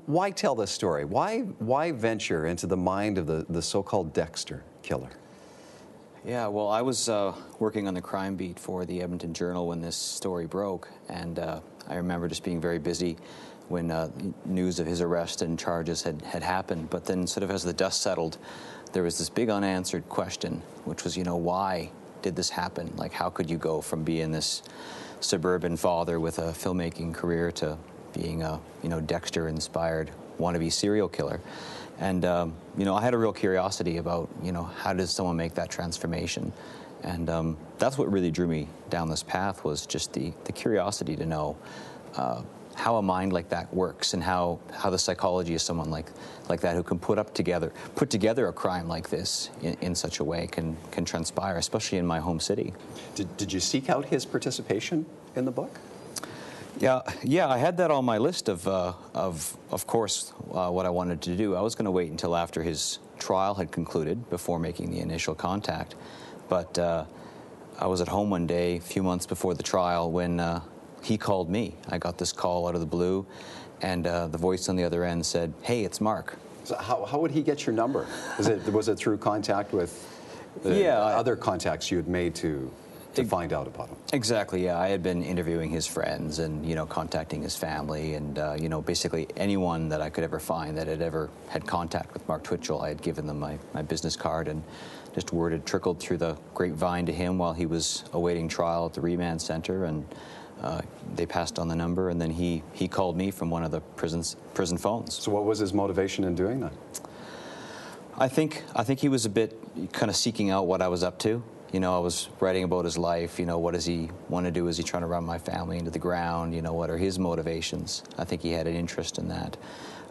Why tell this story? Why venture into the mind of the so-called Dexter Killer? Yeah, well, I was working on the crime beat for the Edmonton Journal when this story broke, and I remember just being very busy when news of his arrest and charges had happened. But then sort of as the dust settled, there was this big unanswered question, which was, why did this happen? Like, how could you go from being this suburban father with a filmmaking career to being a, Dexter-inspired wannabe serial killer? And, I had a real curiosity about, how does someone make that transformation? And that's what really drew me down this path, was just the curiosity to know how a mind like that works, and how the psychology of someone like that who can put together a crime like this in such a way can transpire, especially in my home city. Did you seek out his participation in the book? Yeah, I had that on my list of course, what I wanted to do. I was going to wait until after his trial had concluded before making the initial contact, but I was at home one day, a few months before the trial, when he called me. I got this call out of the blue, and the voice on the other end said, "Hey, it's Mark." So how would he get your number? Was it through contact with other contacts you had made to find out about him? Exactly, yeah. I had been interviewing his friends and, contacting his family, and, basically anyone that I could ever find that had ever had contact with Mark Twitchell. I had given them my business card, and just word had trickled through the grapevine to him while he was awaiting trial at the remand center, and they passed on the number, and then he called me from one of the prison phones. So what was his motivation in doing that? I think he was a bit kind of seeking out what I was up to. I was writing about his life. What does he want to do? Is he trying to run my family into the ground? What are his motivations? I think he had an interest in that.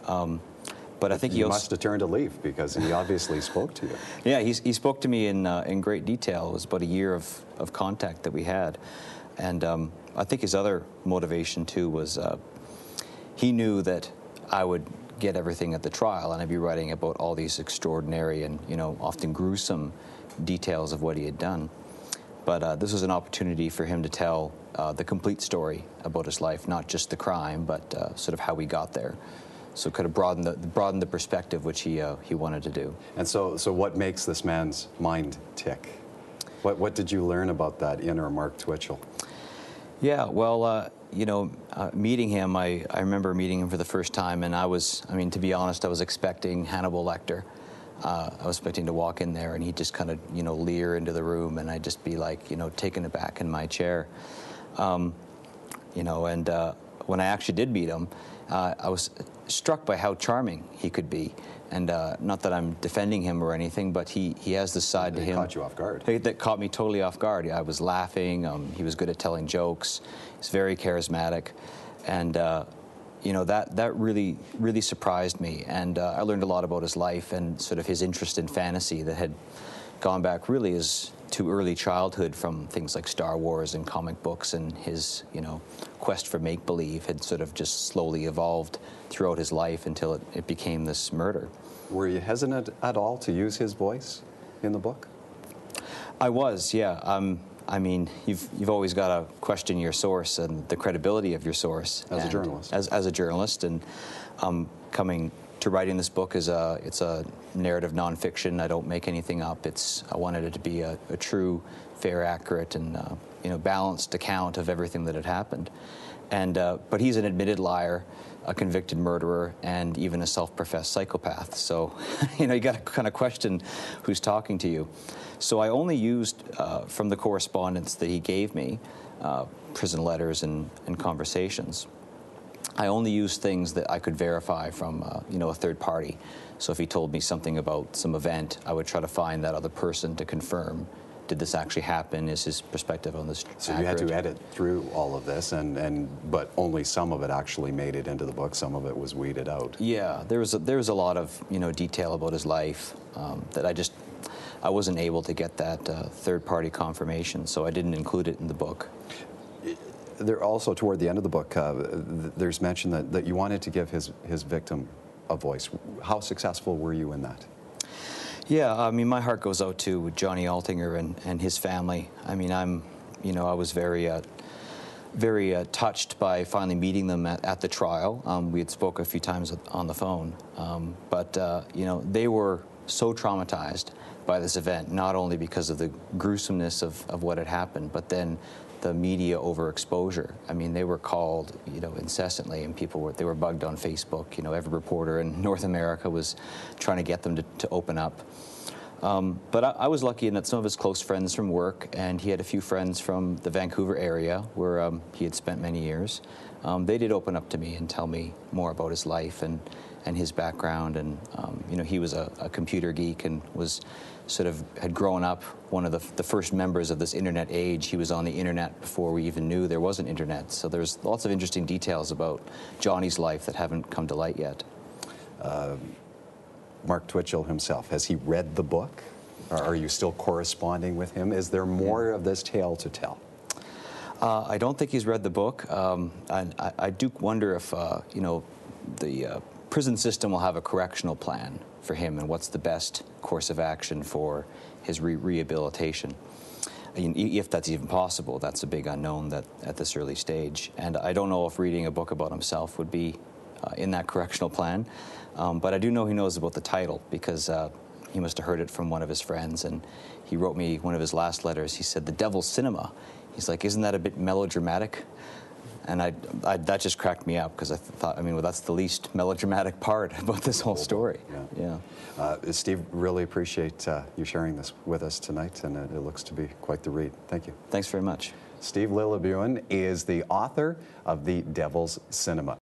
But I think he must have turned a leaf, because he obviously spoke to you. Yeah, he spoke to me in great detail. It was about a year of contact that we had. And I think his other motivation, too, was he knew that I would get everything at the trial, and I'd be writing about all these extraordinary and, often gruesome details of what he had done. But this was an opportunity for him to tell the complete story about his life, not just the crime, but sort of how we got there. So it could have broadened the perspective, which he wanted to do. And so what makes this man's mind tick? What did you learn about that inner Mark Twitchell? Yeah, well, meeting him, I remember meeting him for the first time, and to be honest, I was expecting Hannibal Lecter. I was expecting to walk in there and he'd just kind of, leer into the room, and I'd just be like, taken aback in my chair. And when I actually did meet him, I was struck by how charming he could be. And not that I'm defending him or anything, but he has this side to him. Caught you off guard. That caught me totally off guard. I was laughing. He was good at telling jokes. He's very charismatic. And that really, really surprised me. And I learned a lot about his life and sort of his interest in fantasy that had gone back really to early childhood, from things like Star Wars and comic books, and his, quest for make-believe had sort of just slowly evolved throughout his life until it became this murder. Were you hesitant at all to use his voice in the book? I was, yeah. You've always got to question your source and the credibility of your source. As a journalist. As a journalist, and coming to writing this book it's a narrative nonfiction. I don't make anything up. I wanted it to be a true, fair, accurate, and balanced account of everything that had happened. And but he's an admitted liar, a convicted murderer, and even a self-professed psychopath. So you got to kind of question who's talking to you. So I only used from the correspondence that he gave me, prison letters and conversations. I only used things that I could verify from a third party. So if he told me something about some event, I would try to find that other person to confirm, did this actually happen? Is his perspective on this So accurate? You had to edit through all of this, but only some of it actually made it into the book. Some of it was weeded out. Yeah, there was a lot of detail about his life that I wasn't able to get that third-party confirmation, so I didn't include it in the book. There also, toward the end of the book, there's mention that you wanted to give his victim a voice. How successful were you in that? Yeah, my heart goes out to Johnny Altinger and his family. I was very very touched by finally meeting them at the trial. We had spoke a few times on the phone, but you know, they were so traumatized by this event, not only because of the gruesomeness of what had happened, but then the media overexposure. I mean, they were called, you know, incessantly, and they were bugged on Facebook. You know, every reporter in North America was trying to get them to open up. But I was lucky in that some of his close friends from work, and he had a few friends from the Vancouver area where he had spent many years. They did open up to me and tell me more about his life and his background. And you know, he was a computer geek and was had grown up one of the first members of this internet age. He was on the internet before we even knew there was an internet. So there's lots of interesting details about Johnny's life that haven't come to light yet. Mark Twitchell himself, has he read the book? Or are you still corresponding with him? Is there more of this tale to tell? I don't think he's read the book. I do wonder if you know, the prison system will have a correctional plan for him, and what's the best course of action for his rehabilitation. If that's even possible, that's a big unknown at this early stage. And I don't know if reading a book about himself would be in that correctional plan. But I do know he knows about the title, because he must have heard it from one of his friends, and he wrote me one of his last letters. He said, "The Devil's Cinema." He's like, "Isn't that a bit melodramatic?" And that just cracked me up, because I thought, I mean, well, that's the least melodramatic part about this whole story. Yeah. Steve, really appreciate you sharing this with us tonight, and it looks to be quite the read. Thank you. Thanks very much. Steve Lillebuen is the author of The Devil's Cinema.